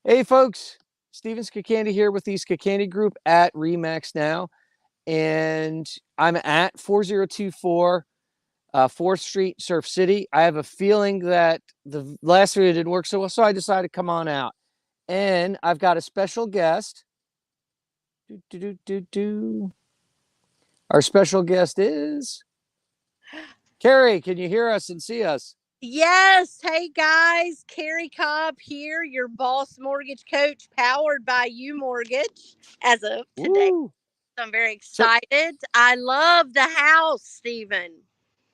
Hey folks, Steven Skakandi here with the Skakandi Group at Remax Now, and I'm at 4024 4th Street, Surf City. I have a feeling that the last video didn't work so well, so I decided to come on out. And I've got a special guest. Our special guest is Kari. Can you hear us and see us? Yes. Hey guys, Kari Cobb here, your boss mortgage coach, powered by You Mortgage as of today. Woo! I'm very So excited. I love the house, Stephen.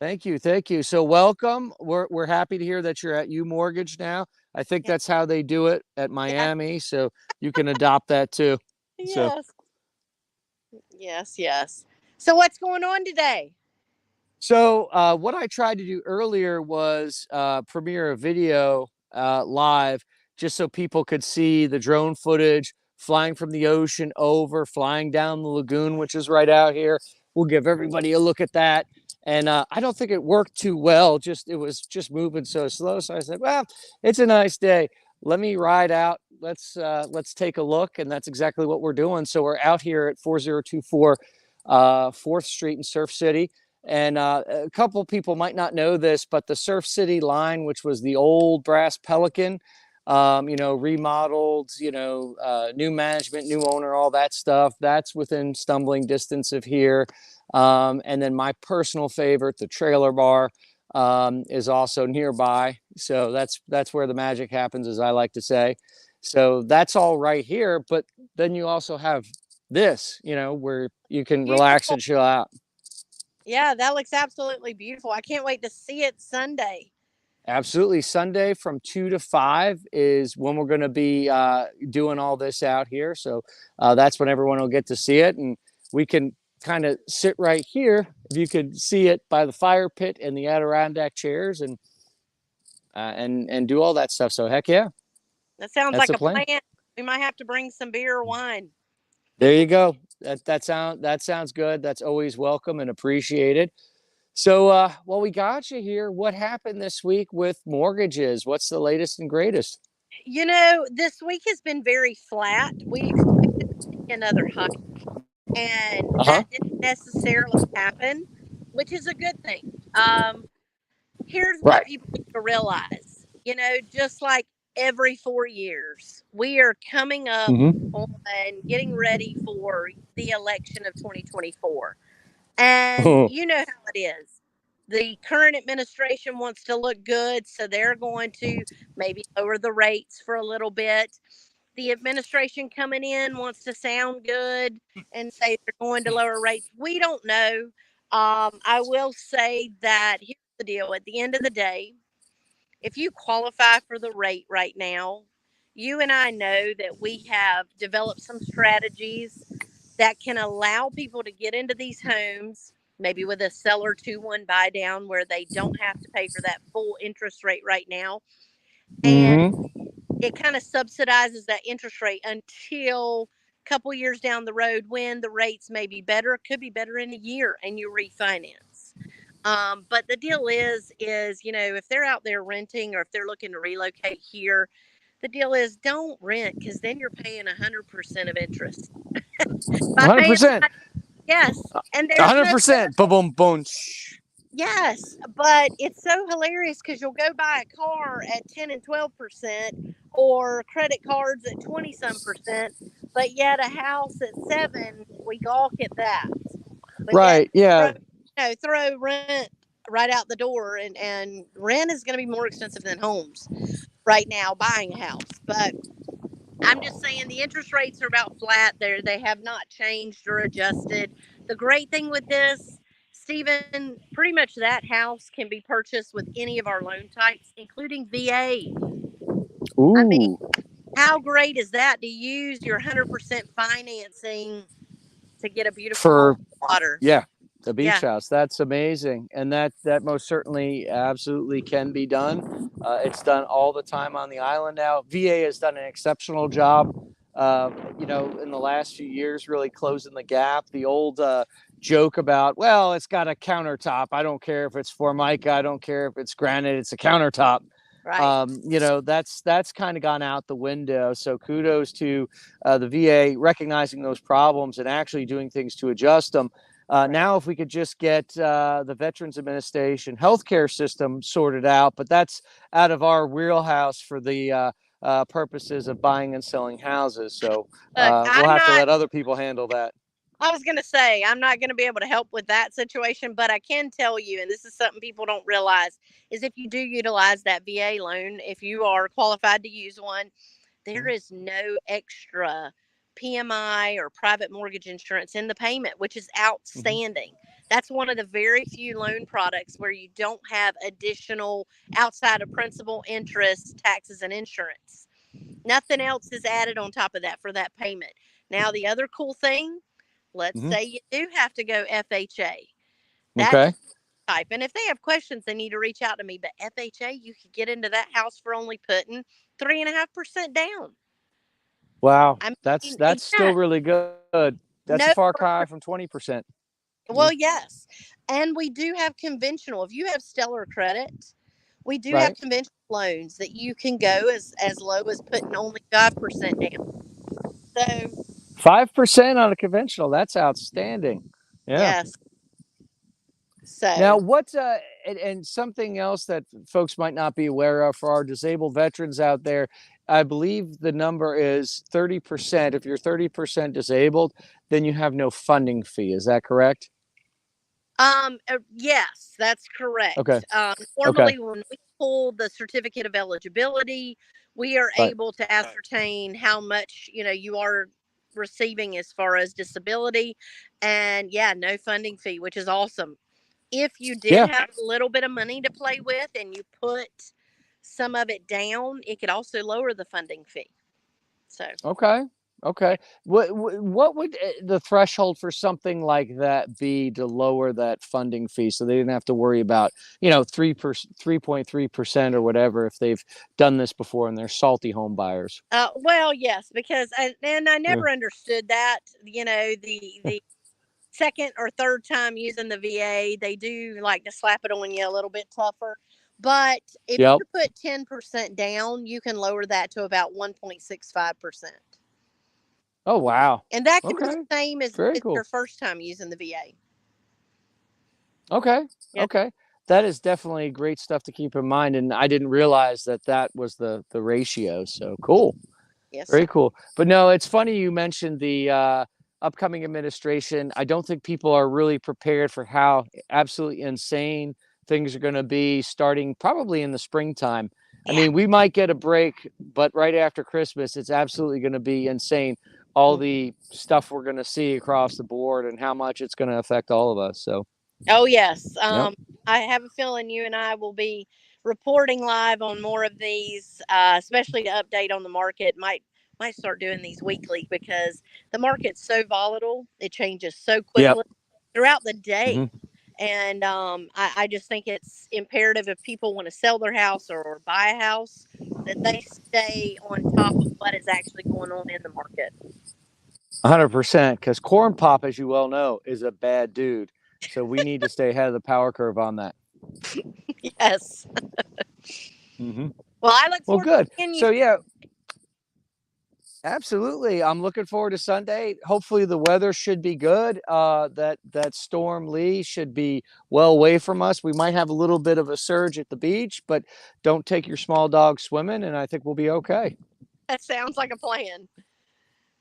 thank you, thank you. So welcome. We're happy to hear that you're at U Mortgage now. I think Yeah. that's how they do it at Yeah. Miami, so you can adopt that too. So Yes. Yes. So what's going on today? what I tried to do earlier was premiere a video live just so people could see the drone footage flying from the ocean over, flying down the lagoon, which is right out here. We'll give everybody a look at that. And I don't think it worked too well. It was just moving so slow. So I said, well, it's a nice day. Let me ride out. Let's take a look. And that's exactly what we're doing. So we're out here at 4024 4th Street in Surf City. And a couple people might not know this, but the Surf City line, which was the old Brass Pelican, remodeled, new management, new owner, all that stuff, that's within stumbling distance of here. And then my personal favorite, the Trailer Bar, is also nearby. So that's where the magic happens, as I like to say. So that's all right here. But then you also have this, where you can relax Beautiful. and chill out. Yeah, that looks absolutely beautiful. I can't wait to see it Sunday. Absolutely. Sunday from 2 to 5 is when we're going to be doing all this out here. So that's when everyone will get to see it. And we can kind of sit right here, if you could see it, by the fire pit and the Adirondack chairs and do all that stuff. So heck yeah, That sounds that's like the a plan. plan. We might have to bring some beer or wine. There you go. That sounds good. That's always welcome and appreciated. So, we got you here. What happened this week with mortgages? What's the latest and greatest? This week has been very flat. We expected to see another hike, and Uh huh. that didn't necessarily happen, which is a good thing. Here's what Right. people need to realize. Just like every 4 years, we are coming up Mm-hmm. on getting ready for the election of 2024. And you know how it is. The current administration wants to look good, so they're going to maybe lower the rates for a little bit. The administration coming in wants to sound good and say they're going to lower rates. We don't know. I will say that here's the deal. At the end of the day, if you qualify for the rate right now, you and I know that we have developed some strategies that can allow people to get into these homes, maybe with a seller 2-1 buy down where they don't have to pay for that full interest rate right now. And Mm-hmm. it kind of subsidizes that interest rate until a couple years down the road when the rates may be better, could be better in a year, and you refinance. But the deal is if they're out there renting or if they're looking to relocate here, the deal is don't rent because then you're paying 100% of interest. By paying 100%. yes, and there's no 100%. Boom, boom, boom. yes, but it's so hilarious because you'll go buy a car at 10 and 12% or credit cards at 20 some percent, but yet a house at 7, we gawk at that. But yet Right. Yeah. throw rent right out the door, and rent is going to be more expensive than homes right now buying a house. But I'm just saying the interest rates are about flat there. They have not changed or adjusted. The great thing with this, Stephen, pretty much that house can be purchased with any of our loan types, including VA. I mean, Ooh. how great is that to use your 100% financing to get a beautiful home For on the water? Yeah, the beach Yeah. house. That's amazing, and that most certainly, absolutely can be done. It's done all the time on the island now. VA has done an exceptional job. In the last few years, really closing the gap. The old joke about, well, it's got a countertop. I don't care if it's Formica. I don't care if it's granite. It's a countertop. Right. That's kind of gone out the window. So kudos to the VA recognizing those problems and actually doing things to adjust them. Right. Now, if we could just get the Veterans Administration healthcare system sorted out, but that's out of our wheelhouse for the purposes of buying and selling houses. So Look, we'll I'm have to not. let other people handle that. I was going to say, I'm not going to be able to help with that situation, but I can tell you, and this is something people don't realize, is if you do utilize that VA loan, if you are qualified to use one, there is no extra PMI or private mortgage insurance in the payment, which is Mm-hmm. outstanding. That's one of the very few loan products where you don't have additional outside of principal, interest, taxes, and insurance. Nothing else is added on top of that for that payment. Now, the other cool thing, let's Mm-hmm. say you do have to go FHA. That's Okay. type. And if they have questions, they need to reach out to me. But FHA, you could get into that house for only putting 3.5% down. Wow, I that's mean, that's still yeah, really good. That's a no. far cry from 20%. Well, yes. And we do have conventional. If you have stellar credit, we do have Right. conventional loans that you can go as low as putting only 5% down. So, 5% on a conventional. That's outstanding. Yeah. yes. Now, So, what and something else that folks might not be aware of for our disabled veterans out there, I believe the number is 30%. If you're 30% disabled, then you have no funding fee. Is that correct? yes, that's Okay. correct. Okay. Normally, when we pull the certificate of eligibility, we are Right. able to ascertain how much you are receiving as far as disability, and yeah, no funding fee, which is awesome. If you did Yeah. have a little bit of money to play with and you put some of it down, it could also lower the funding fee. So, Okay. Okay. What would the threshold for something like that be to lower that funding fee so they didn't have to worry about, 3.3% or whatever if they've done this before and they're salty home buyers? well, yes, because and I Yeah. never understood that. The second or third time using the VA, they do like to slap it on you a little bit tougher. But if Yep. you put 10% down, you can lower that to about 1.65%. Oh, wow. And that can be Okay. the same Very as your cool. first time using the VA. Okay. Yeah. Okay. That is definitely great stuff to keep in mind. And I didn't realize that that was the ratio. So cool. Yes, sir. Very cool. But no, it's funny you mentioned the upcoming administration. I don't think people are really prepared for how absolutely insane things are going to be starting probably in the springtime. I Yeah. mean, we might get a break, but right after Christmas, it's absolutely going to be insane. All Mm. the stuff we're going to see across the board and how much it's going to affect all of us. So, Oh, yes. yep. I have a feeling you and I will be reporting live on more of these, especially to update on the market. Might start doing these weekly because the market's so volatile. It changes so Yep. quickly throughout the day. Hmm. And I just think it's imperative if people want to sell their house or buy a house that they stay on top of what is actually going on in the market. 100%. Because Corn Pop, as you well know, is a bad dude. So we need to stay ahead of the power curve on that. Yes. Hmm. Well, I look Well, forward to good. seeing you. So yeah, absolutely. I'm looking forward to Sunday. Hopefully the weather should be good. That storm Lee should be well away from us. We might have a little bit of a surge at the beach, but don't take your small dog swimming, and I think we'll be okay. That sounds like a plan.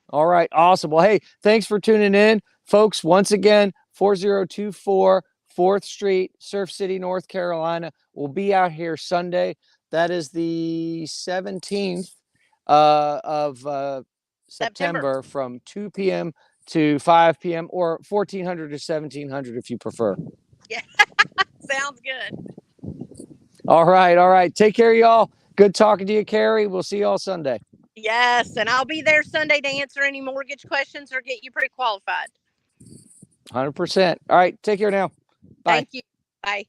All right, awesome. Well, hey, thanks for tuning in, folks. Once again, 4024 4th Street, Surf City, North Carolina. We'll be out here Sunday. That is the 17th of September. September from 2 p.m. to 5 p.m. or 1400 to 1700 if you prefer. Yeah, sounds good. All right, all right. Take care, y'all. Good talking to you, Kari. We'll see y'all Sunday. Yes, and I'll be there Sunday to answer any mortgage questions or get you pre-qualified. 100%. All right, take care now. Bye. Thank you. Bye.